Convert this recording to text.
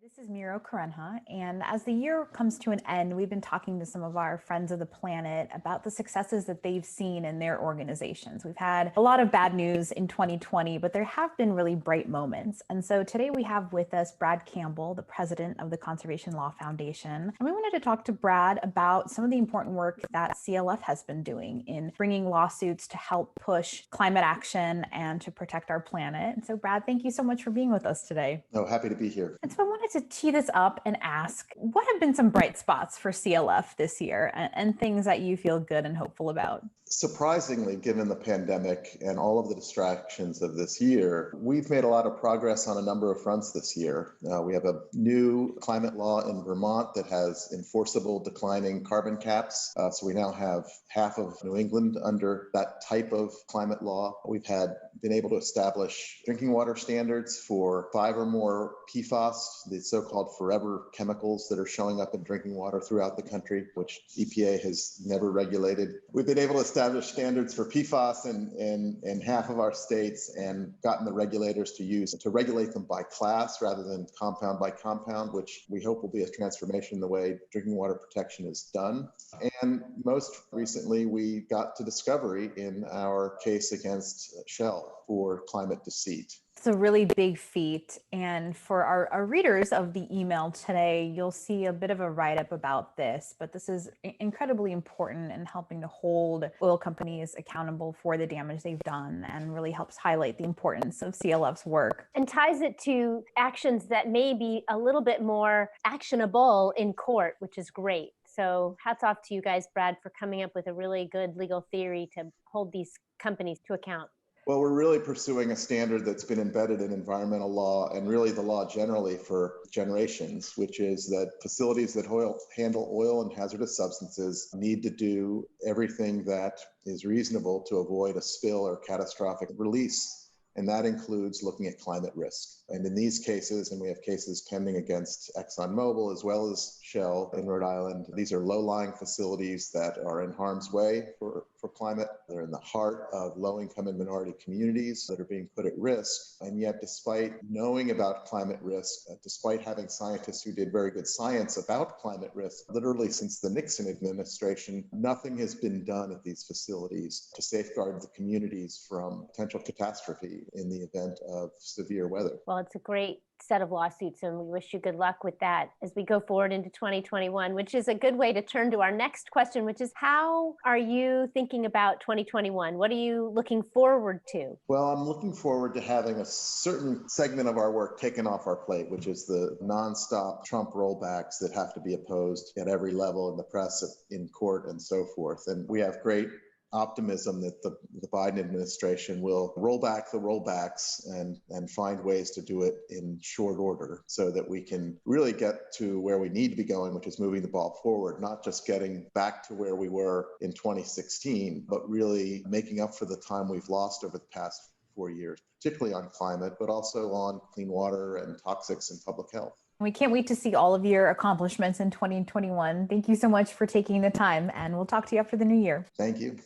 This is Miro Karenha, and as the year comes to an end, we've been talking to some of our friends of the planet about the successes that they've seen in their organizations. We've had a lot of bad news in 2020, but there have been really bright moments. And so today we have with us Brad Campbell, the president of the Conservation Law Foundation. And we wanted to talk to Brad about some of the important work that CLF has been doing in bringing lawsuits to help push climate action and to protect our planet. And so Brad, thank you so much for being with us today. Oh, happy to be here. And so I wanted to tee this up and ask, what have been some bright spots for CLF this year and things that you feel good and hopeful about? Surprisingly, given the pandemic and all of the distractions of this year, we've made a lot of progress on a number of fronts this year. We have a new climate law in Vermont that has enforceable declining carbon caps. So we now have half of New England under that type of climate law. We've been able to establish drinking water standards for 5 or more PFAS, the so-called forever chemicals that are showing up in drinking water throughout the country, which EPA has never regulated. We've been able to establish standards for PFAS in half of our states and gotten the regulators to regulate them by class rather than compound by compound, which we hope will be a transformation in the way drinking water protection is done. And most recently, we got to discovery in our case against Shell for climate deceit. It's a really big feat. And for our readers of the email today, you'll see a bit of a write-up about this, but this is incredibly important in helping to hold oil companies accountable for the damage they've done and really helps highlight the importance of CLF's work. And ties it to actions that may be a little bit more actionable in court, which is great. So hats off to you guys, Brad, for coming up with a really good legal theory to hold these companies to account. Well, we're really pursuing a standard that's been embedded in environmental law and really the law generally for generations, which is that facilities that handle oil and hazardous substances need to do everything that is reasonable to avoid a spill or catastrophic release. And that includes looking at climate risk. And in these cases, and we have cases pending against ExxonMobil as well as Shell in Rhode Island, these are low-lying facilities that are in harm's way for climate. They're in the heart of low-income and minority communities that are being put at risk. And yet, despite knowing about climate risk, despite having scientists who did very good science about climate risk, literally since the Nixon administration, nothing has been done at these facilities to safeguard the communities from potential catastrophe in the event of severe weather. Well, it's a great set of lawsuits, and we wish you good luck with that as we go forward into 2021, which is a good way to turn to our next question, which is how are you thinking about 2021? What are you looking forward to? Well, I'm looking forward to having a certain segment of our work taken off our plate, which is the nonstop Trump rollbacks that have to be opposed at every level in the press, in court, and so forth. And we have great optimism that the Biden administration will roll back the rollbacks and find ways to do it in short order so that we can really get to where we need to be going, which is moving the ball forward, not just getting back to where we were in 2016, but really making up for the time we've lost over the past 4 years, particularly on climate, but also on clean water and toxics and public health. We can't wait to see all of your accomplishments in 2021. Thank you so much for taking the time, and we'll talk to you after the new year. Thank you.